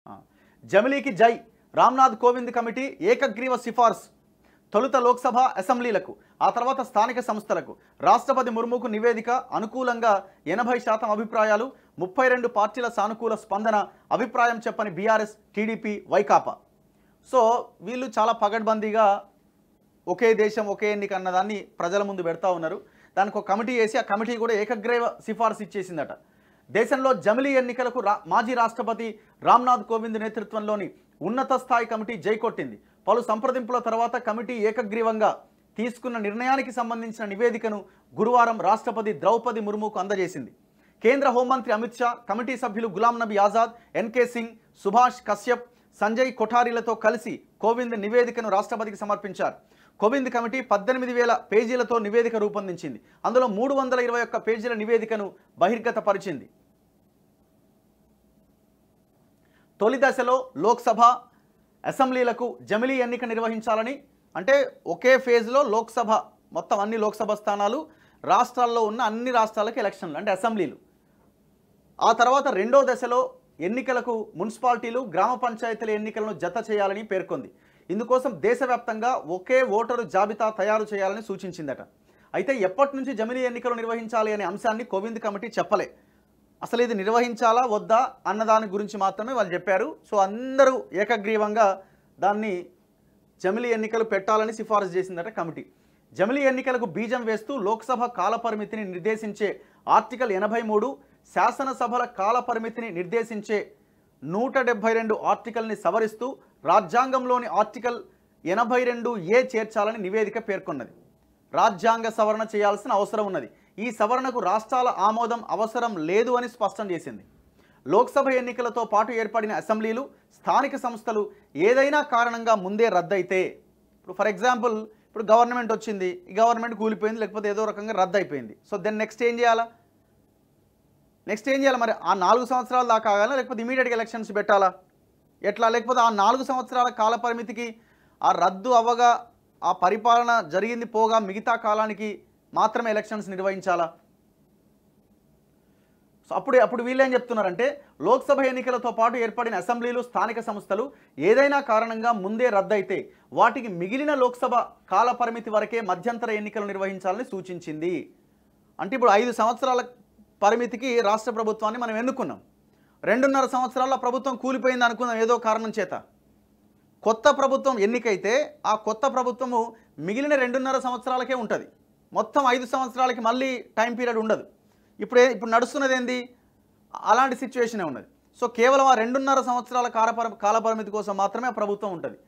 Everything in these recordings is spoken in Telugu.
ఆ. జమిలీకి జై. రామ్నాథ్ కోవింద్ కమిటీ ఏకగ్రీవ సిఫార్సు. తొలుత లోక్సభ అసెంబ్లీలకు, ఆ తర్వాత స్థానిక సంస్థలకు రాష్ట్రపతి ముర్ముకు నివేదిక. అనుకూలంగా 80% అభిప్రాయాలు, 32 పార్టీల సానుకూల స్పందన. అభిప్రాయం చెప్పని బీఆర్ఎస్, టీడీపీ, వైకాపా. సో వీళ్ళు చాలా పగడ్బందీగా ఒకే దేశం ఒకే ఎన్నిక అన్నదాన్ని ప్రజల ముందు పెడతా ఉన్నారు. దానికి ఒక కమిటీ వేసి ఆ కమిటీ కూడా ఏకగ్రీవ సిఫార్సు ఇచ్చేసిందట. దేశంలో జమిలీ ఎన్నికలకు మాజీ రాష్ట్రపతి రామ్నాథ్ కోవింద్ నేతృత్వంలోని ఉన్నత స్థాయి కమిటీ జై కొట్టింది. పలు సంప్రదింపుల తర్వాత కమిటీ ఏకగ్రీవంగా తీసుకున్న నిర్ణయానికి సంబంధించిన నివేదికను గురువారం రాష్ట్రపతి ద్రౌపది ముర్ముకు అందజేసింది. కేంద్ర హోంమంత్రి అమిత్ షా, కమిటీ సభ్యులు గులాం నబీ ఆజాద్, ఎన్కే సింగ్, సుభాష్ కశ్యప్, సంజయ్ కొఠారీలతో కలిసి కోవింద్ నివేదికను రాష్ట్రపతికి సమర్పించారు. కోవింద్ కమిటీ 18,000 పేజీలతో నివేదిక రూపొందించింది. అందులో 321 పేజీల నివేదికను బహిర్గతపరిచింది. తొలి దశలో లోక్సభ అసెంబ్లీలకు జమిలీ ఎన్నిక నిర్వహించాలని, అంటే ఒకే ఫేజ్లో లోక్సభ మొత్తం అన్ని లోక్సభ స్థానాలు, రాష్ట్రాల్లో ఉన్న అన్ని రాష్ట్రాలకు ఎలక్షన్లు అంటే అసెంబ్లీలు. ఆ తర్వాత రెండో దశలో ఎన్నికలకు మున్సిపాలిటీలు, గ్రామ పంచాయతీల ఎన్నికలను జత చేయాలని పేర్కొంది. ఇందుకోసం దేశవ్యాప్తంగా ఒకే ఓటరు జాబితా తయారు చేయాలని సూచించిందట. అయితే ఎప్పటి నుంచి జమిలీ ఎన్నికలు నిర్వహించాలి అనే అంశాన్ని కోవింద్ కమిటీ చెప్పలే. అసలు ఇది నిర్వహించాలా వద్దా అన్నదాని గురించి మాత్రమే వాళ్ళు చెప్పారు. సో అందరూ ఏకగ్రీవంగా దాన్ని జమిలీ ఎన్నికలు పెట్టాలని సిఫారసు చేసిందట కమిటీ. జమిలీ ఎన్నికలకు బీజం వేస్తూ లోక్సభ కాలపరిమితిని నిర్దేశించే ఆర్టికల్ 83, శాసనసభల కాలపరిమితిని నిర్దేశించే 172 ఆర్టికల్ని సవరిస్తూ రాజ్యాంగంలోని ఆర్టికల్ 82A చేర్చాలని నివేదిక పేర్కొన్నది. రాజ్యాంగ సవరణ చేయాల్సిన అవసరం ఉన్నది. ఈ సవరణకు రాష్ట్రాల ఆమోదం అవసరం లేదు అని స్పష్టం చేసింది. లోక్సభ ఎన్నికలతో పాటు ఏర్పడిన అసెంబ్లీలు, స్థానిక సంస్థలు ఏదైనా కారణంగా ముందే రద్దయితే, ఇప్పుడు ఫర్ ఎగ్జాంపుల్ ఇప్పుడు గవర్నమెంట్ వచ్చింది, ఈ గవర్నమెంట్ కూలిపోయింది, లేకపోతే ఏదో రకంగా రద్దు అయిపోయింది. సో దెన్ నెక్స్ట్ ఏం చేయాలా? మరి ఆ 4 సంవత్సరాల దాకా ఆగాలా, లేకపోతే ఇమీడియట్గా ఎలక్షన్స్ పెట్టాలా? ఎట్లా? లేకపోతే ఆ 4 సంవత్సరాల కాల పరిమితికి ఆ రద్దు అవ్వగా ఆ పరిపాలన జరిగింది పోగా మిగతా కాలానికి మాత్రమే ఎలక్షన్స్ నిర్వహించాలా? సో అప్పుడు వీళ్ళు ఏం చెప్తున్నారంటే, లోక్సభ ఎన్నికలతో పాటు ఏర్పడిన అసెంబ్లీలు, స్థానిక సంస్థలు ఏదైనా కారణంగా ముందే రద్దయితే వాటికి మిగిలిన లోక్సభ కాల పరిమితి వరకే మధ్యంతర ఎన్నికలు నిర్వహించాలని సూచించింది. అంటే ఇప్పుడు 5 సంవత్సరాల పరిమితికి రాష్ట్ర ప్రభుత్వాన్ని మనం ఎన్నుకున్నాం. 2.5 సంవత్సరాల ప్రభుత్వం కూలిపోయింది అనుకున్నాం ఏదో కారణం చేత. కొత్త ప్రభుత్వం ఎన్నికైతే ఆ కొత్త ప్రభుత్వము మిగిలిన 2.5 సంవత్సరాలకే ఉంటుంది. మొత్తం 5 సంవత్సరాలకి మళ్ళీ టైం పీరియడ్ ఉండదు. ఇప్పుడు నడుస్తున్నది ఏంది? అలాంటి సిచ్యువేషనే ఉన్నది. సో కేవలం ఆ 2.5 సంవత్సరాల కాలపరిమితి కోసం మాత్రమే ఆ ప్రభుత్వం ఉంటుంది.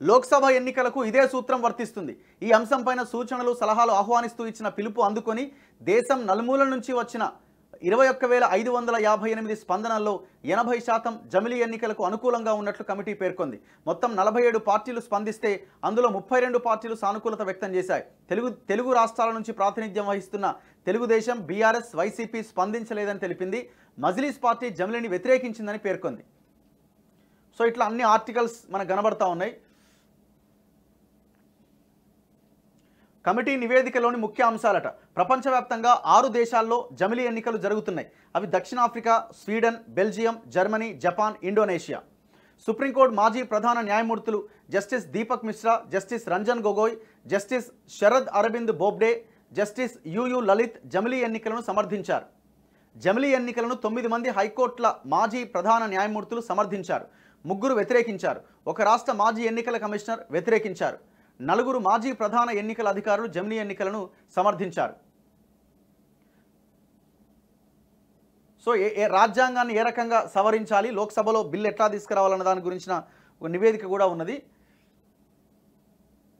లోక్సభ ఎన్నికలకు ఇదే సూత్రం వర్తిస్తుంది. ఈ అంశంపైన సూచనలు, సలహాలు ఆహ్వానిస్తూ ఇచ్చిన పిలుపు అందుకొని దేశం నలుమూలల నుంచి వచ్చిన 21,558 స్పందనల్లో 80% జమిలీ ఎన్నికలకు అనుకూలంగా ఉన్నట్లు కమిటీ పేర్కొంది. మొత్తం 47 పార్టీలు స్పందిస్తే అందులో 32 పార్టీలు సానుకూలత వ్యక్తం చేశాయి. తెలుగు రాష్ట్రాల నుంచి ప్రాతినిధ్యం వహిస్తున్న తెలుగుదేశం, బీఆర్ఎస్, వైసీపీ స్పందించలేదని తెలిపింది. మజ్లిస్ పార్టీ జమిలీని వ్యతిరేకించిందని పేర్కొంది. సో ఇట్లా అన్ని ఆర్టికల్స్ మనకు కనబడతా ఉన్నాయి. కమిటీ నివేదికలోని ముఖ్య అంశాలట. ప్రపంచవ్యాప్తంగా 6 దేశాల్లో జమిలీ ఎన్నికలు జరుగుతున్నాయి. అవి దక్షిణాఫ్రికా, Sweden, Belgium, Germany, Japan, Indonesia. Supreme court మాజీ ప్రధాన న్యాయమూర్తులు justice Dipak Misra, justice Ranjan Gogoi, justice Sharad Arvind Bobde, justice U U Lalit జమిలీ ఎన్నికలను సమర్థించారు. జమిలీ ఎన్నికలను 9 మంది హైకోర్టుల మాజీ ప్రధాన న్యాయమూర్తులు సమర్థించారు. 3 వ్యతిరేకించారు. ఒక రాష్ట్ర మాజీ ఎన్నికల కమిషనర్ వ్యతిరేకించారు. 4 మాజీ ప్రధాన ఎన్నికల అధికారులు జమిలీ ఎన్నికలను సమర్థించారు. సో రాజ్యాంగాన్ని ఏ రకంగా సవరించాలి, లోక్సభలో బిల్లు ఎట్లా తీసుకురావాలన్న దాని గురించిన ఒక నివేదిక కూడా ఉన్నది.